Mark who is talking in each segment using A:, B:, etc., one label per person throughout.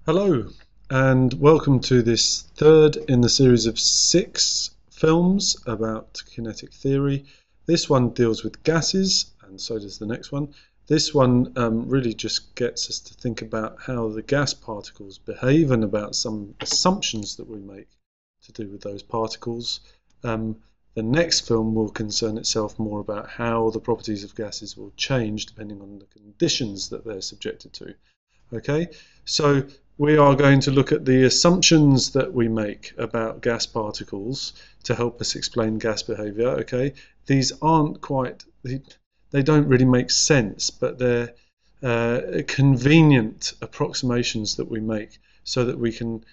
A: Hello, and welcome to this third in the series of 6 films about kinetic theory. This one deals with gases, and so does the next one. This one really just gets us to think about how the gas particles behave and about some assumptions that we make to do with those particles. The next film will concern itself more about how the properties of gases will change depending on the conditions that they're subjected to. Okay, so we are going to look at the assumptions that we make about gas particles to help us explain gas behavior. Okay, these aren't quite, they don't really make sense, but they're convenient approximations that we make so that we can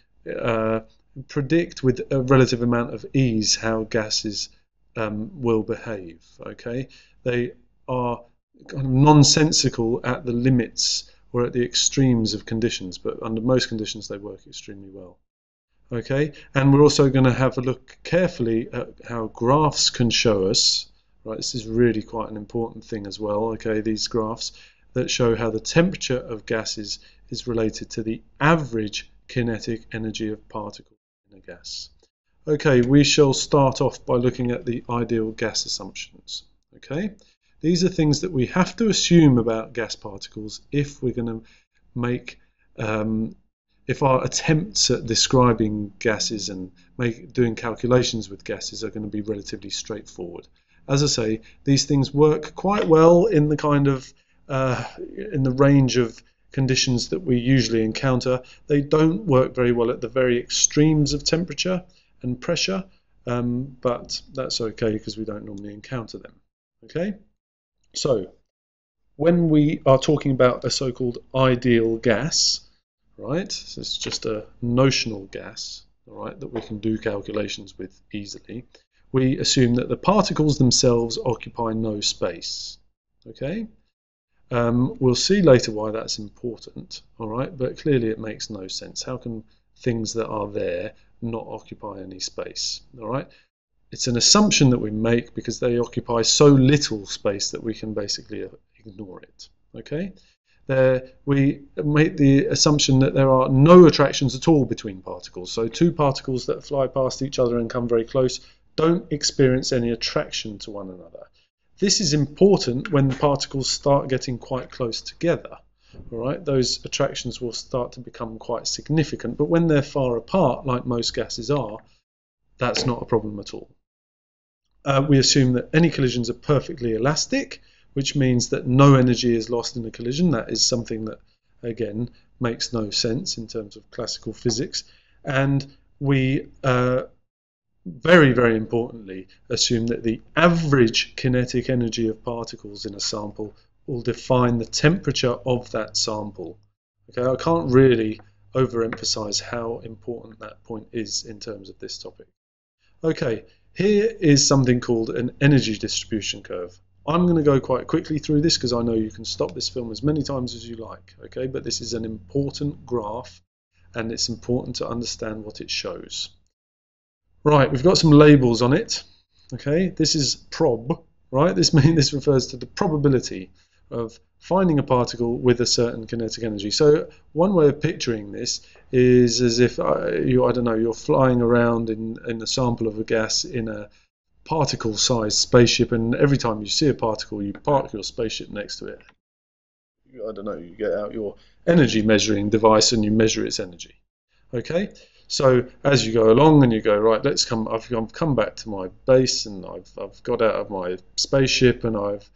A: predict with a relative amount of ease how gases will behave. Okay, they are kind of nonsensical at the limits or at the extremes of conditions, but under most conditions they work extremely well. Okay, and we're also going to have a look carefully at how graphs can show us, right, this is really quite an important thing as well, okay, these graphs that show how the temperature of gases is related to the average kinetic energy of particles in a gas. Okay, we shall start off by looking at the ideal gas assumptions. Okay, these are things that we have to assume about gas particles if we're going to make, if our attempts at describing gases and doing calculations with gases are going to be relatively straightforward. As I say, these things work quite well in the kind of, in the range of conditions that we usually encounter. They don't work very well at the very extremes of temperature and pressure, but that's okay because we don't normally encounter them. Okay? So, when we are talking about a so-called ideal gas, right, so it's just a notional gas, all right, that we can do calculations with easily, we assume that the particles themselves occupy no space, okay? We'll see later why that's important, all right, but clearly it makes no sense. How can things that are there not occupy any space, all right? It's an assumption that we make because they occupy so little space that we can basically ignore it. Okay, we make the assumption that there are no attractions at all between particles. So two particles that fly past each other and come very close don't experience any attraction to one another. This is important when the particles start getting quite close together. All right, those attractions will start to become quite significant, but when they're far apart, like most gases are, that's not a problem at all. We assume that any collisions are perfectly elastic, which means that no energy is lost in a collision. That is something that, again, makes no sense in terms of classical physics. And we, very, very importantly, assume that the average kinetic energy of particles in a sample will define the temperature of that sample. Okay, I can't really overemphasize how important that point is in terms of this topic. Okay, here is something called an energy distribution curve. I'm going to go quite quickly through this because I know you can stop this film as many times as you like, okay, but this is an important graph and it's important to understand what it shows. Right, we've got some labels on it, okay, this is prob, right, this refers to the probability of finding a particle with a certain kinetic energy. So one way of picturing this is as if I don't know, you're flying around in a sample of a gas in a particle-sized spaceship, and every time you see a particle, you park your spaceship next to it. I don't know, you get out your energy measuring device and you measure its energy. Okay, so as you go along and you go, right, I've come back to my base and I've got out of my spaceship and I've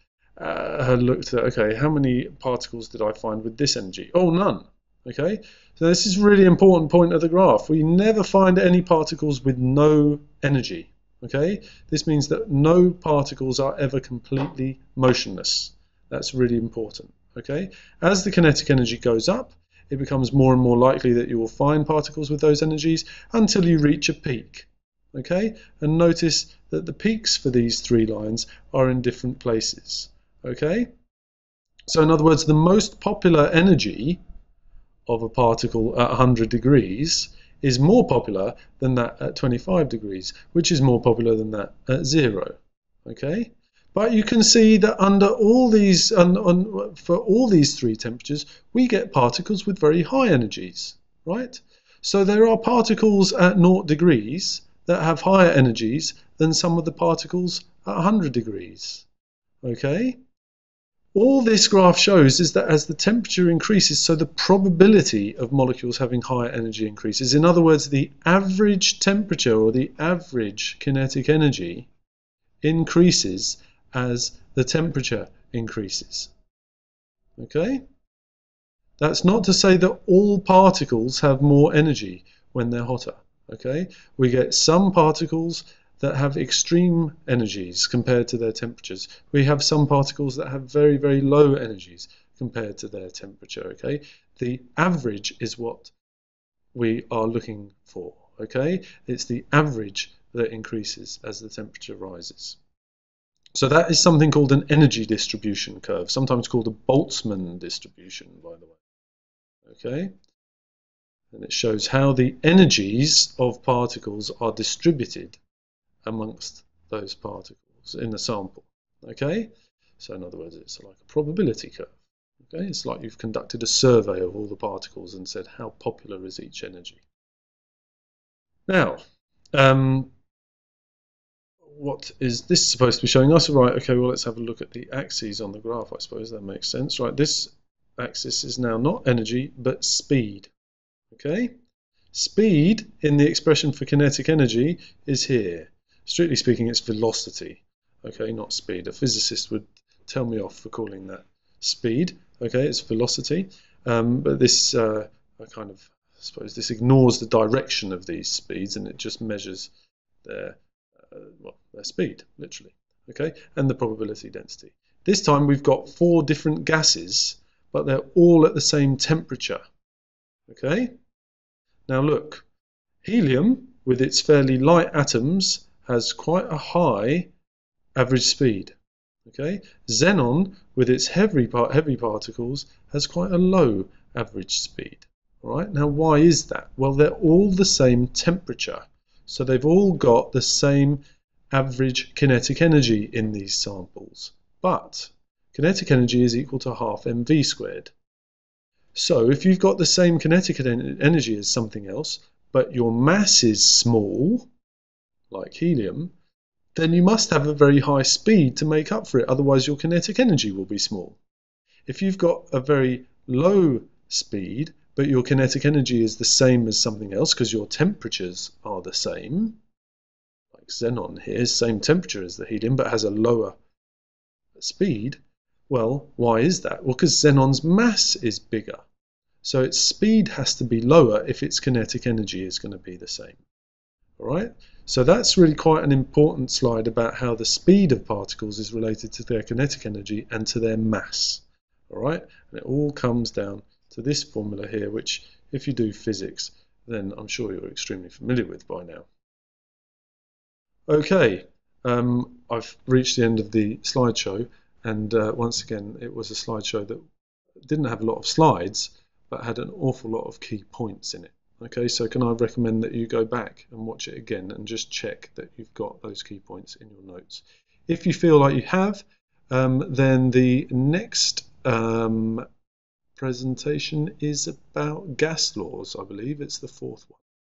A: looked at, okay, how many particles did I find with this energy? Oh, none. Okay, so this is a really important point of the graph. We never find any particles with no energy. Okay, this means that no particles are ever completely motionless. That's really important. Okay, as the kinetic energy goes up, it becomes more and more likely that you will find particles with those energies until you reach a peak. Okay, and notice that the peaks for these three lines are in different places. Okay, so in other words, the most popular energy of a particle at 100 degrees is more popular than that at 25 degrees, which is more popular than that at 0. Okay, but you can see that under all these, for all these three temperatures, we get particles with very high energies. right? So there are particles at 0 degrees that have higher energies than some of the particles at 100 degrees, okay? All this graph shows is that as the temperature increases, so the probability of molecules having higher energy increases. In other words, the average temperature or the average kinetic energy increases as the temperature increases. Okay? That's not to say that all particles have more energy when they're hotter. Okay? We get some particles that have extreme energies compared to their temperatures. We have some particles that have very, very low energies compared to their temperature. Okay? The average is what we are looking for. Okay? It's the average that increases as the temperature rises. So that is something called an energy distribution curve, sometimes called a Boltzmann distribution, by the way. Okay? And it shows how the energies of particles are distributed amongst those particles in the sample. Okay? So in other words, it's like a probability curve. Okay? It's like you've conducted a survey of all the particles and said how popular is each energy. Now, what is this supposed to be showing us? Right, okay, well, let's have a look at the axes on the graph, I suppose. That makes sense. Right, this axis is now not energy, but speed. Okay? Speed in the expression for kinetic energy is here. Strictly speaking, it's velocity. Okay, not speed. A physicist would tell me off for calling that speed. Okay, it's velocity. But this, I suppose this ignores the direction of these speeds and it just measures their speed, literally, okay, and the probability density. This time we've got 4 different gases, but they're all at the same temperature, okay? Now look, helium, with its fairly light atoms, has quite a high average speed, okay? Xenon, with its heavy particles, has quite a low average speed, all right? Now why is that? Well, they're all the same temperature, so they've all got the same average kinetic energy in these samples. But kinetic energy is equal to half mv squared. So if you've got the same kinetic energy as something else, but your mass is small, like helium, then you must have a very high speed to make up for it, otherwise your kinetic energy will be small. If you've got a very low speed, but your kinetic energy is the same as something else because your temperatures are the same, like xenon here, same temperature as the helium, but has a lower speed. Well, why is that? Well, because xenon's mass is bigger. So its speed has to be lower if its kinetic energy is going to be the same. All right? So that's really quite an important slide about how the speed of particles is related to their kinetic energy and to their mass. All right? And it all comes down to this formula here, which if you do physics, then I'm sure you're extremely familiar with by now. Okay, I've reached the end of the slideshow, and once again, it was a slideshow that didn't have a lot of slides, but had an awful lot of key points in it. Okay, so can I recommend that you go back and watch it again and just check that you've got those key points in your notes. If you feel like you have, then the next presentation is about gas laws, I believe. It's the 4th one.